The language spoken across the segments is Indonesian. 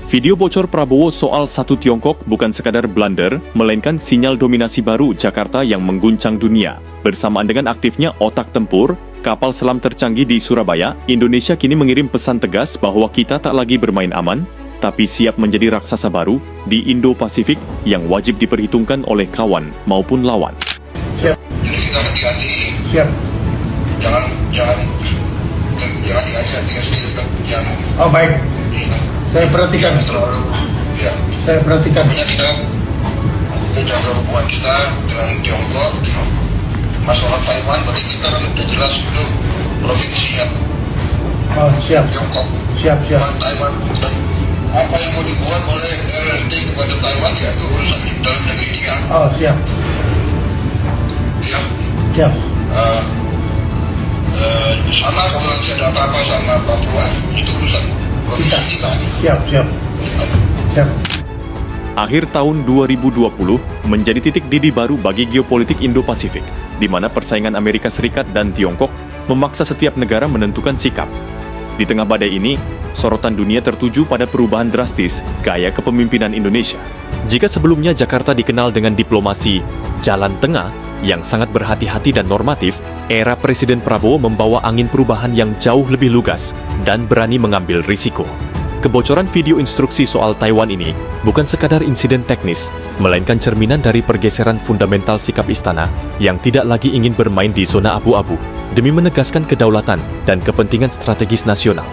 Video bocor Prabowo soal satu Tiongkok bukan sekadar blunder, melainkan sinyal dominasi baru Jakarta yang mengguncang dunia. Bersamaan dengan aktifnya otak tempur, kapal selam tercanggih di Surabaya, Indonesia kini mengirim pesan tegas bahwa kita tak lagi bermain aman, tapi siap menjadi raksasa baru di Indo-Pasifik yang wajib diperhitungkan oleh kawan maupun lawan. Siap. Jadi kita hati-hati. Siap. Jangan diajak dengan sendiri yang. Oh baik. Saya perhatikan. Ya. Saya perhatikan. Pokoknya kita jaga hubungan kita dengan Tiongkok. Masalah Taiwan bagi kita kan sudah jelas itu provinsinya. Oh siap. Tiongkok. Siap. Taiwan. Apa yang mau dibuat oleh RRT kepada Taiwan ya itu urusan dalam negeri dia. Oh siap. Siap. Sama kalau nanti ada apa-apa sama Papua itu urusan provinsi kita. Siap. Akhir tahun 2020 menjadi titik didih baru bagi geopolitik Indo-Pasifik, di mana persaingan Amerika Serikat dan Tiongkok memaksa setiap negara menentukan sikap. Di tengah badai ini, sorotan dunia tertuju pada perubahan drastis gaya kepemimpinan Indonesia. Jika sebelumnya Jakarta dikenal dengan diplomasi jalan tengah yang sangat berhati-hati dan normatif, era Presiden Prabowo membawa angin perubahan yang jauh lebih lugas dan berani mengambil risiko. Kebocoran video instruksi soal Taiwan ini bukan sekadar insiden teknis, melainkan cerminan dari pergeseran fundamental sikap istana yang tidak lagi ingin bermain di zona abu-abu demi menegaskan kedaulatan dan kepentingan strategis nasional.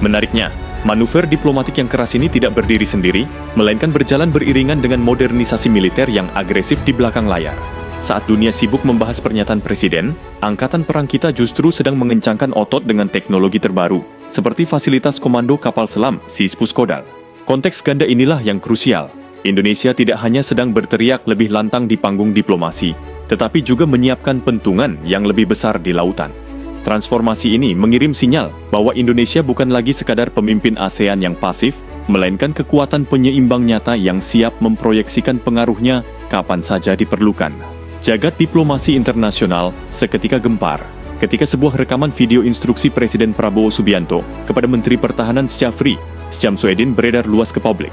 Menariknya, manuver diplomatik yang keras ini tidak berdiri sendiri, melainkan berjalan beriringan dengan modernisasi militer yang agresif di belakang layar. Saat dunia sibuk membahas pernyataan Presiden, Angkatan Perang kita justru sedang mengencangkan otot dengan teknologi terbaru, seperti fasilitas komando kapal selam Sispuskodal. Konteks ganda inilah yang krusial. Indonesia tidak hanya sedang berteriak lebih lantang di panggung diplomasi, tetapi juga menyiapkan pentungan yang lebih besar di lautan. Transformasi ini mengirim sinyal bahwa Indonesia bukan lagi sekadar pemimpin ASEAN yang pasif, melainkan kekuatan penyeimbang nyata yang siap memproyeksikan pengaruhnya kapan saja diperlukan. Jagat diplomasi internasional seketika gempar ketika sebuah rekaman video instruksi Presiden Prabowo Subianto kepada Menteri Pertahanan Syafri Syamsuddin beredar luas ke publik.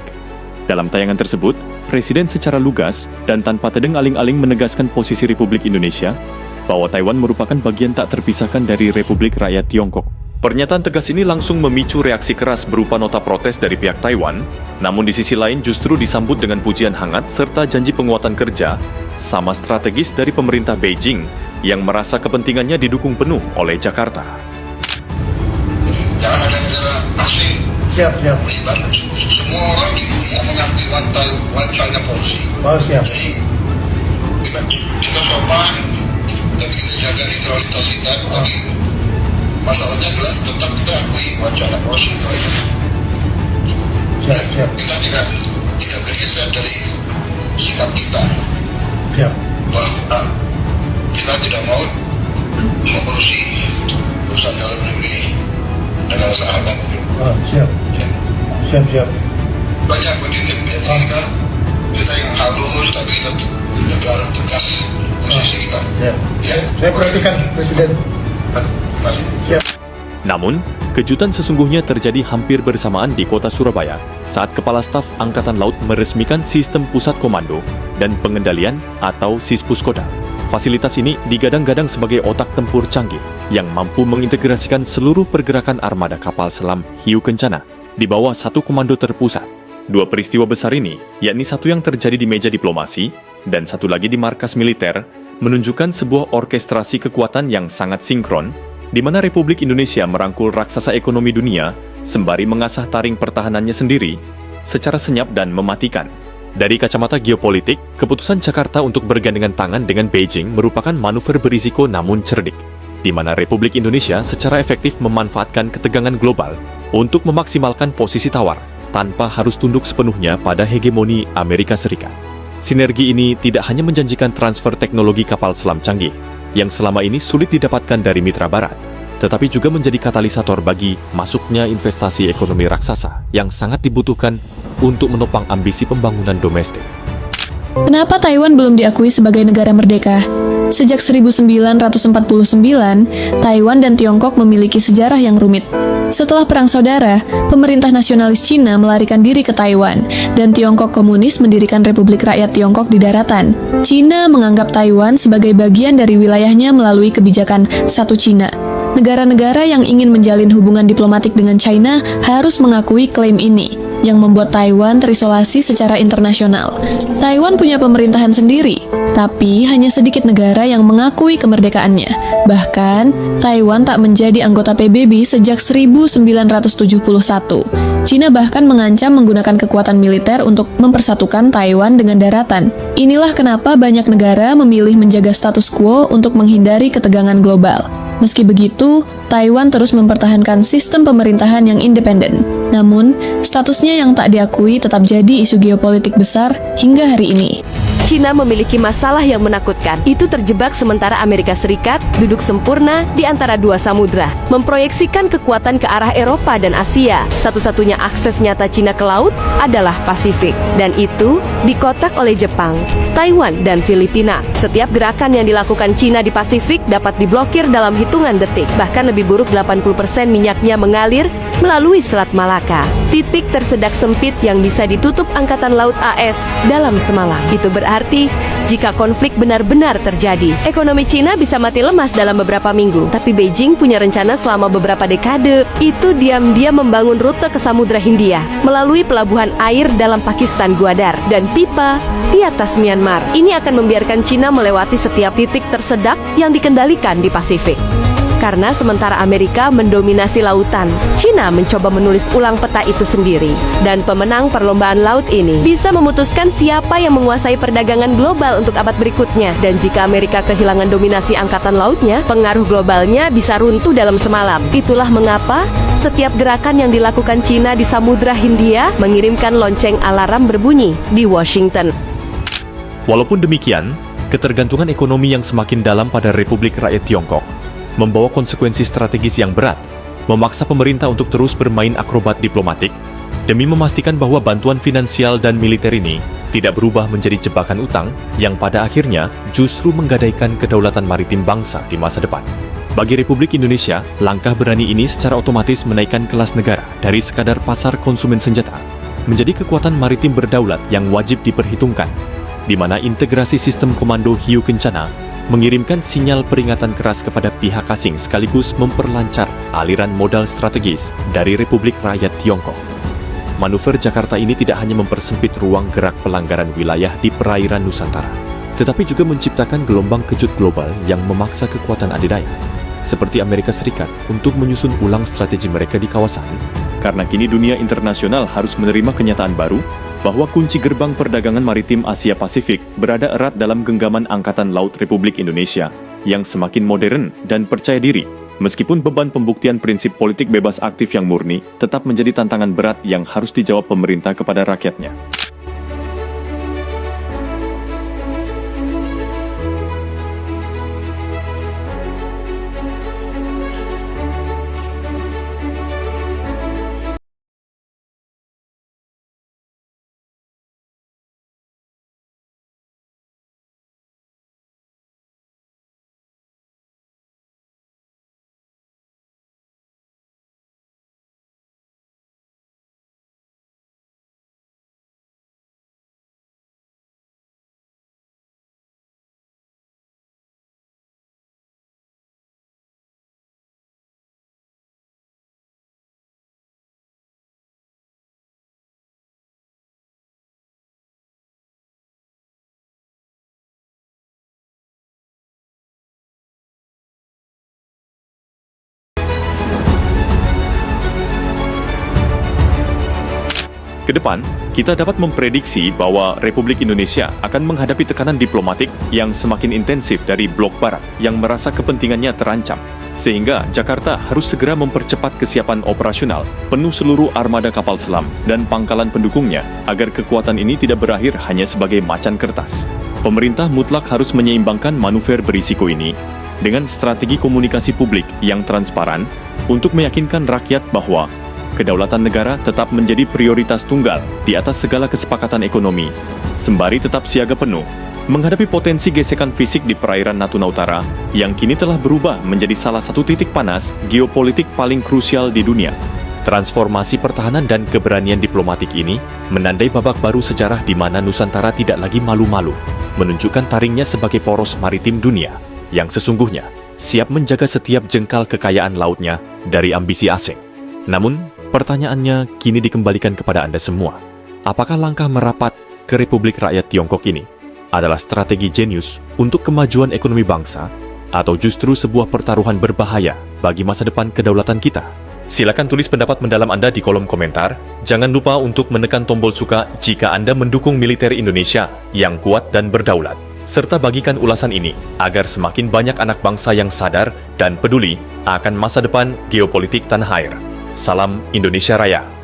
Dalam tayangan tersebut, Presiden secara lugas dan tanpa tedeng aling-aling menegaskan posisi Republik Indonesia bahwa Taiwan merupakan bagian tak terpisahkan dari Republik Rakyat Tiongkok. Pernyataan tegas ini langsung memicu reaksi keras berupa nota protes dari pihak Taiwan, namun di sisi lain justru disambut dengan pujian hangat serta janji penguatan kerja sama strategis dari pemerintah Beijing yang merasa kepentingannya didukung penuh oleh Jakarta. Jangan ada negara asing melibat. Semua orang di dunia mengakui China policy. Jadi kita sopan, tapi kita jaga netralitas kita. Tapi masalahnya adalah tetap kita akui China policy. Kita tidak bergeser dari sikap kita. Bahwa kita tidak mau mengurusi urusan dalam negeri dengan sahabat. Siap. Banyak begitu. Jadi kita yang halus, tapi kita negara tegas posisi kita. Saya perhatikan Presiden. Siap. Namun, kejutan sesungguhnya terjadi hampir bersamaan di kota Surabaya saat Kepala Staf Angkatan Laut meresmikan Sistem Pusat Komando dan Pengendalian atau Sispuskodal. Fasilitas ini digadang-gadang sebagai otak tempur canggih yang mampu mengintegrasikan seluruh pergerakan armada kapal selam hiu kencana di bawah satu komando terpusat. Dua peristiwa besar ini, yakni satu yang terjadi di meja diplomasi dan satu lagi di markas militer, menunjukkan sebuah orkestrasi kekuatan yang sangat sinkron di mana Republik Indonesia merangkul raksasa ekonomi dunia sembari mengasah taring pertahanannya sendiri secara senyap dan mematikan. Dari kacamata geopolitik, keputusan Jakarta untuk bergandengan tangan dengan Beijing merupakan manuver berisiko namun cerdik, di mana Republik Indonesia secara efektif memanfaatkan ketegangan global untuk memaksimalkan posisi tawar tanpa harus tunduk sepenuhnya pada hegemoni Amerika Serikat. Sinergi ini tidak hanya menjanjikan transfer teknologi kapal selam canggih yang selama ini sulit didapatkan dari mitra barat, tetapi juga menjadi katalisator bagi masuknya investasi ekonomi raksasa yang sangat dibutuhkan untuk menopang ambisi pembangunan domestik. Kenapa Taiwan belum diakui sebagai negara merdeka? Sejak 1949, Taiwan dan Tiongkok memiliki sejarah yang rumit. Setelah Perang Saudara, pemerintah nasionalis Cina melarikan diri ke Taiwan, dan Tiongkok Komunis mendirikan Republik Rakyat Tiongkok di daratan. Cina menganggap Taiwan sebagai bagian dari wilayahnya melalui kebijakan Satu Cina. Negara-negara yang ingin menjalin hubungan diplomatik dengan China harus mengakui klaim ini, yang membuat Taiwan terisolasi secara internasional. Taiwan punya pemerintahan sendiri, tapi hanya sedikit negara yang mengakui kemerdekaannya. Bahkan, Taiwan tak menjadi anggota PBB sejak 1971. Cina bahkan mengancam menggunakan kekuatan militer untuk mempersatukan Taiwan dengan daratan. Inilah kenapa banyak negara memilih menjaga status quo untuk menghindari ketegangan global. Meski begitu, Taiwan terus mempertahankan sistem pemerintahan yang independen. Namun, statusnya yang tak diakui tetap jadi isu geopolitik besar hingga hari ini. Cina memiliki masalah yang menakutkan. Itu terjebak sementara Amerika Serikat duduk sempurna di antara dua samudra, memproyeksikan kekuatan ke arah Eropa dan Asia. Satu-satunya akses nyata Cina ke laut adalah Pasifik, dan itu dikotak oleh Jepang, Taiwan, dan Filipina. Setiap gerakan yang dilakukan Cina di Pasifik dapat diblokir dalam hitungan detik. Bahkan lebih buruk, 80% minyaknya mengalir melalui Selat Malaka, titik tersedak sempit yang bisa ditutup Angkatan Laut AS dalam semalam. Itu berarti, jika konflik benar-benar terjadi, ekonomi Cina bisa mati lemas dalam beberapa minggu. Tapi Beijing punya rencana selama beberapa dekade, itu diam-diam membangun rute ke Samudra Hindia, melalui pelabuhan air dalam Pakistan Gwadar, dan pipa di atas Myanmar. Ini akan membiarkan Cina melewati setiap titik tersedak yang dikendalikan di Pasifik. Karena sementara Amerika mendominasi lautan, Cina mencoba menulis ulang peta itu sendiri. Dan pemenang perlombaan laut ini bisa memutuskan siapa yang menguasai perdagangan global untuk abad berikutnya. Dan jika Amerika kehilangan dominasi angkatan lautnya, pengaruh globalnya bisa runtuh dalam semalam. Itulah mengapa setiap gerakan yang dilakukan Cina di Samudra Hindia mengirimkan lonceng alarm berbunyi di Washington. Walaupun demikian, ketergantungan ekonomi yang semakin dalam pada Republik Rakyat Tiongkok membawa konsekuensi strategis yang berat, memaksa pemerintah untuk terus bermain akrobat diplomatik demi memastikan bahwa bantuan finansial dan militer ini tidak berubah menjadi jebakan utang yang pada akhirnya justru menggadaikan kedaulatan maritim bangsa di masa depan. Bagi Republik Indonesia, langkah berani ini secara otomatis menaikkan kelas negara dari sekadar pasar konsumen senjata menjadi kekuatan maritim berdaulat yang wajib diperhitungkan, di mana integrasi sistem komando hiu kencana mengirimkan sinyal peringatan keras kepada pihak asing sekaligus memperlancar aliran modal strategis dari Republik Rakyat Tiongkok. Manuver Jakarta ini tidak hanya mempersempit ruang gerak pelanggaran wilayah di perairan Nusantara, tetapi juga menciptakan gelombang kejut global yang memaksa kekuatan adidaya, seperti Amerika Serikat, untuk menyusun ulang strategi mereka di kawasan. Karena kini dunia internasional harus menerima kenyataan baru bahwa kunci gerbang perdagangan maritim Asia Pasifik berada erat dalam genggaman Angkatan Laut Republik Indonesia yang semakin modern dan percaya diri, meskipun beban pembuktian prinsip politik bebas aktif yang murni tetap menjadi tantangan berat yang harus dijawab pemerintah kepada rakyatnya. Ke depan, kita dapat memprediksi bahwa Republik Indonesia akan menghadapi tekanan diplomatik yang semakin intensif dari blok barat yang merasa kepentingannya terancam, sehingga Jakarta harus segera mempercepat kesiapan operasional penuh seluruh armada kapal selam dan pangkalan pendukungnya agar kekuatan ini tidak berakhir hanya sebagai macan kertas. Pemerintah mutlak harus menyeimbangkan manuver berisiko ini dengan strategi komunikasi publik yang transparan untuk meyakinkan rakyat bahwa kedaulatan negara tetap menjadi prioritas tunggal di atas segala kesepakatan ekonomi, sembari tetap siaga penuh Menghadapi potensi gesekan fisik di perairan Natuna Utara, yang kini telah berubah menjadi salah satu titik panas geopolitik paling krusial di dunia, transformasi pertahanan dan keberanian diplomatik ini menandai babak baru sejarah di mana Nusantara tidak lagi malu-malu, menunjukkan taringnya sebagai poros maritim dunia, yang sesungguhnya siap menjaga setiap jengkal kekayaan lautnya dari ambisi asing. Namun, pertanyaannya kini dikembalikan kepada Anda semua. Apakah langkah merapat ke Republik Rakyat Tiongkok ini adalah strategi jenius untuk kemajuan ekonomi bangsa, atau justru sebuah pertaruhan berbahaya bagi masa depan kedaulatan kita? Silakan tulis pendapat mendalam Anda di kolom komentar. Jangan lupa untuk menekan tombol suka jika Anda mendukung militer Indonesia yang kuat dan berdaulat. Serta bagikan ulasan ini agar semakin banyak anak bangsa yang sadar dan peduli akan masa depan geopolitik tanah air. Salam Indonesia Raya.